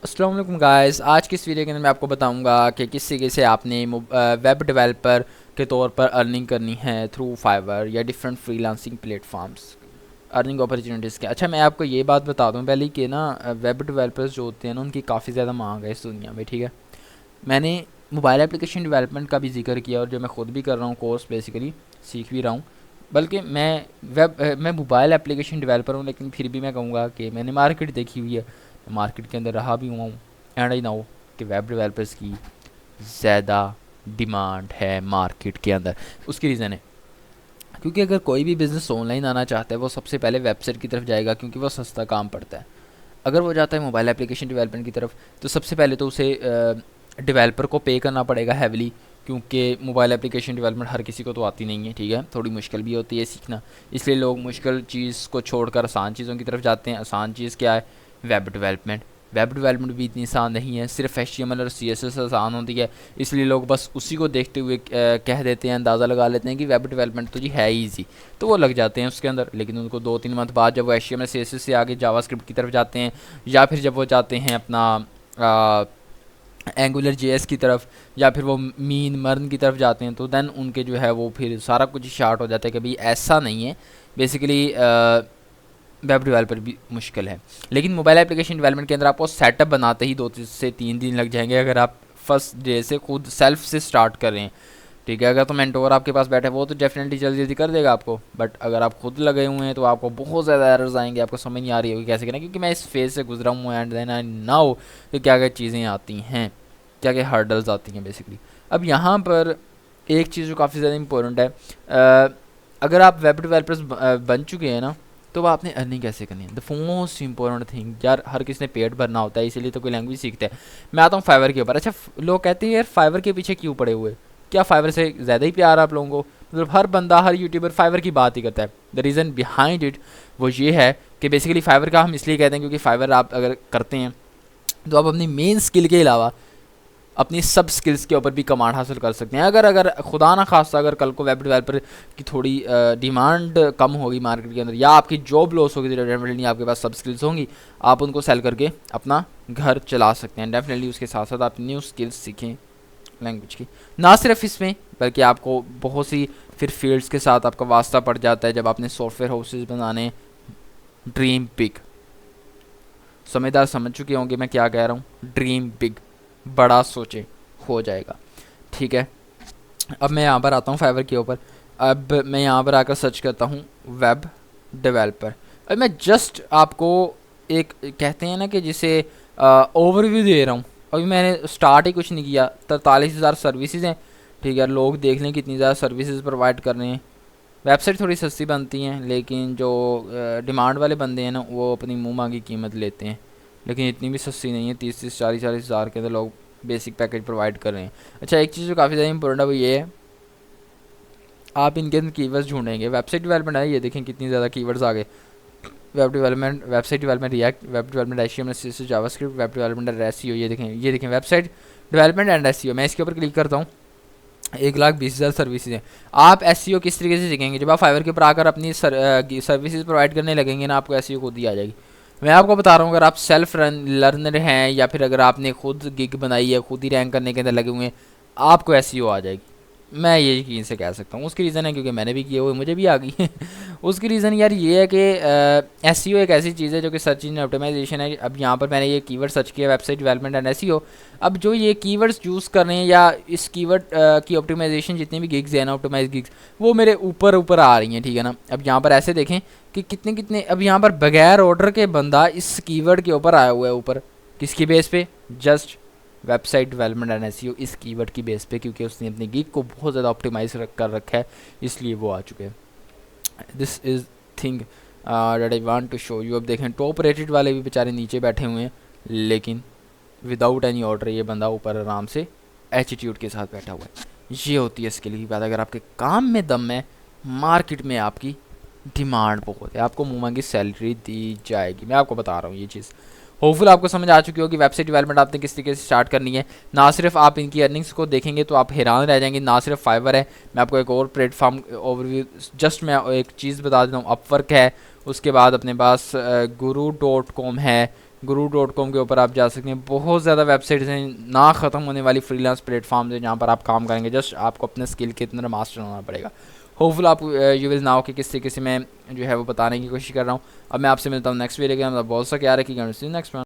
अस्सलाम वालेकुम गाइस। आज की इस वीडियो के अंदर मैं आपको बताऊंगा कि किस तरीके से आपने वेब डेवलपर के तौर पर अर्निंग करनी है थ्रू फाइवर या different freelancing platforms, earning opportunities के। अच्छा, मैं आपको ये बात बता दूं पहले कि ना वेब डेवलपर्स जो होते हैं ना उनकी काफ़ी ज़्यादा मांग है इस दुनिया में। ठीक है, मैंने मोबाइल एप्लीकेशन डेवलपमेंट का भी जिक्र किया और जो मैं ख़ुद भी कर रहा हूँ कोर्स, बेसिकली सीख भी रहा हूँ। बल्कि मैं मोबाइल एप्लीकेशन डेवलपर हूँ, लेकिन फिर भी मैं कहूँगा कि मैंने मार्केट देखी हुई है, मार्केट के अंदर रहा भी हुआ हूँ। एंड आई नो कि वेब डेवलपर्स की ज़्यादा डिमांड है मार्केट के अंदर। उसकी रीज़न है क्योंकि अगर कोई भी बिज़नेस ऑनलाइन आना चाहता है वो सबसे पहले वेबसाइट की तरफ जाएगा, क्योंकि वो सस्ता काम पड़ता है। अगर वो जाता है मोबाइल एप्लीकेशन डेवलपमेंट की तरफ तो सबसे पहले तो उसे डेवलपर को पे करना पड़ेगा हैविली, क्योंकि मोबाइल एप्लीकेशन डेवलपमेंट हर किसी को तो आती नहीं है। ठीक है, थोड़ी मुश्किल भी होती है सीखना, इसलिए लोग मुश्किल चीज़ को छोड़कर आसान चीज़ों की तरफ जाते हैं। आसान चीज़ क्या है? Web development. वेब डेवलपमेंट भी इतनी आसान नहीं है, सिर्फ HTML और CSS आसान होती है, इसलिए लोग बस उसी को देखते हुए कह देते हैं, अंदाज़ा लगा लेते हैं कि वेब डेवलपमेंट तो जी है ईजी, तो वो लग जाते हैं उसके अंदर। लेकिन उनको 2-3 मंथ बाद जब वो HTML CSS से आगे जावास्क्रिप्ट की तरफ जाते हैं, या फिर जब वो जाते हैं अपना एंगुलर JS की तरफ, या फिर वो मीन मर्न की तरफ जाते हैं, तो देन उनके जो है वो फिर सारा कुछ शार्ट हो जाता है कि भाई ऐसा नहीं है। बेसिकली वेब डेवलपर भी मुश्किल है, लेकिन मोबाइल एप्लीकेशन डेवलपमेंट के अंदर आपको सेटअप बनाते ही 2 से 3 दिन लग जाएंगे, अगर आप फर्स्ट डे से खुद सेल्फ से स्टार्ट कर रहे हैं। ठीक है, अगर तो मेंटोर आपके पास बैठे वो तो डेफिनेटली जल्दी जल्दी कर देगा आपको, बट अगर आप खुद लगे हुए हैं तो आपको बहुत ज़्यादा एरर्स आएंगे, आपको समझ नहीं आ रही होगी कैसे करना, क्योंकि मैं इस फेज़ से गुजरा हूँ एंड देन आई नाउ कि क्या क्या चीज़ें आती हैं, क्या क्या हर्डल्स आती हैं बेसिकली। अब यहाँ पर एक चीज़ जो काफ़ी ज़्यादा इंपॉर्टेंट है, अगर आप वेब डेवलपर्स बन चुके हैं ना, तो वो आपने अर्निंग कैसे करनी है, द मोस्ट इंपॉर्टेंट थिंग। यार हर किसी ने पेट भरना होता है, इसीलिए तो कोई लैंग्वेज सीखता है। मैं आता हूँ फाइवर के ऊपर। अच्छा, लोग कहते हैं यार फाइवर के पीछे क्यों पड़े हुए, क्या फाइवर से ज़्यादा ही प्यार आप लोगों को? मतलब हर बंदा, हर यूट्यूबर फाइवर की बात ही करता है। द रीज़न बिहाइंड इट वो ये है कि बेसिकली फाइवर का हम इसलिए कहते हैं क्योंकि फाइवर आप अगर करते हैं तो आप अपनी मेन स्किल के अलावा अपनी सब स्किल्स के ऊपर भी कमांड हासिल कर सकते हैं। अगर खुदा ना खास्ता अगर कल को वेब डेवलपर की थोड़ी डिमांड कम होगी मार्केट के अंदर, या आपकी जॉब लॉस होगी, तो डेफिनेटली आपके पास सब स्किल्स होंगी, आप उनको सेल करके अपना घर चला सकते हैं। डेफिनेटली उसके साथ साथ आप न्यू स्किल्स सीखें लैंग्वेज की, ना सिर्फ इसमें बल्कि आपको बहुत सी फिर फील्ड्स के साथ आपका वास्ता पड़ जाता है। जब आपने सॉफ्टवेयर हाउसेज बनाने, ड्रीम बिग। समझदार समझ चुके होंगे मैं क्या कह रहा हूँ, ड्रीम बिग, बड़ा सोचे, हो जाएगा। ठीक है, अब मैं यहाँ पर आता हूँ फाइवर के ऊपर। अब मैं यहाँ पर आकर सर्च करता हूँ वेब डेवलपर। अब मैं जस्ट आपको एक कहते हैं ना कि जिसे ओवरव्यू दे रहा हूँ। अभी मैंने स्टार्ट ही कुछ नहीं किया, 43,000 सर्विसेज हैं। ठीक है, लोग देख लें कितनी ज़्यादा सर्विसेज प्रोवाइड कर रहे हैं। वेबसाइट थोड़ी सस्ती बनती हैं, लेकिन जो डिमांड वाले बंदे हैं ना वो अपनी मुँह मांगी कीमत लेते हैं, लेकिन इतनी भी सस्ती नहीं है। 30-40 के अंदर लोग बेसिक पैकेज प्रोवाइड कर रहे हैं। अच्छा, एक चीज़ जो काफ़ी ज़्यादा इंपॉर्टेंट है वो ये है, आप इनके अंदर कीवर्ड्स ढूंढेंगे। वेबसाइट डेवलपमेंट है, ये देखें कितनी ज़्यादा कीवर्ड्स आ गए। Web development, website development, react, web development, HTML CSS JavaScript, web development, SEO। ये देखें वेबसाइट डेवलपमेंट एंड SEO। मैं इसके ऊपर क्लिक करता हूँ, 1,20,000 सर्विसेज हैं। आप SEO किस तरीके से सीखेंगे? जब आप फाइवर के ऊपर आकर अपनी सर्विसेज प्रोवाइड करने लगेंगे ना, आपको SEO खुद ही आ जाएगी। मैं आपको बता रहा हूँ, अगर आप सेल्फ लर्नर हैं या फिर अगर आपने खुद गिग बनाई है, खुद ही रैंक करने के अंदर लगे हुए हैं, आपको SEO आ जाएगी। मैं ये यकीन से कह सकता हूँ। उसकी रीज़न है क्योंकि मैंने भी किए हुए, मुझे भी आ गई उसकी रीज़न यार ये है कि SEO एक ऐसी चीज़ है जो कि सर्च इंजन ऑप्टिमाइजेशन है। अब यहाँ पर मैंने ये कीवर्ड सर्च किया, वेबसाइट डेवलपमेंट एंड SEO। अब जो ये कीवर्ड्स यूज़ कर रहे हैं या इस कीवर्ड की ऑप्टिमाइजेशन, जितनी भी गिग्स हैं ना, ऑप्टिमाइज गिग्स, वो मेरे ऊपर ऊपर आ रही हैं। ठीक है ना, अब यहाँ पर ऐसे देखें कि कितने कितने, अब यहाँ पर बगैर ऑर्डर के बंदा इस कीवर्ड के ऊपर आया हुआ है। ऊपर किसकी बेस पे? Just website development and SEO, इस कीवर्ड की बेस पे, क्योंकि उसने अपनी गिग को बहुत ज़्यादा ऑप्टिमाइज कर रखा है, इसलिए वो आ चुके हैं। This is thing that I want to show you. अब देखें टॉप रेटेड वाले भी बेचारे नीचे बैठे हुए हैं, लेकिन विदाउट एनी ऑर्डर ये बंदा ऊपर आराम से एटीट्यूड के साथ बैठा हुआ है। ये होती है स्किल की बात। अगर आपके काम में दम है, मार्केट में आपकी डिमांड बहुत है, आपको मुँह मांगी सैलरी दी जाएगी। मैं आपको बता रहा हूँ ये चीज़। होपफुल आपको समझ आ चुकी होगी वेबसाइट डेवलपमेंट आपने किस तरीके से स्टार्ट करनी है। ना सिर्फ आप इनकी अर्निंग्स को देखेंगे तो आप हैरान रह जाएंगे, ना सिर्फ फाइवर है। मैं आपको एक और प्लेटफॉर्म ओवरव्यू, जस्ट मैं एक चीज़ बता देता हूँ, अपवर्क है, उसके बाद अपने पास guru.com है, guru.com के ऊपर आप जा सकते हैं। बहुत ज़्यादा वेबसाइट्स हैं, ना ख़त्म होने वाली फ्रीलांस प्लेटफॉर्म्स हैं जहाँ पर आप काम करेंगे। जस्ट आपको अपने स्किल के इतना मास्टर होना पड़ेगा। होपफुल आप यू विल नाउ कि किस तरीके से मैं जो है वो बताने की कोशिश कर रहा हूँ। अब मैं आपसे मिलता हूँ नेक्स्ट वीडियो के अंदर। बहुत सा क्या रखिएगा, नेक्स्ट वन।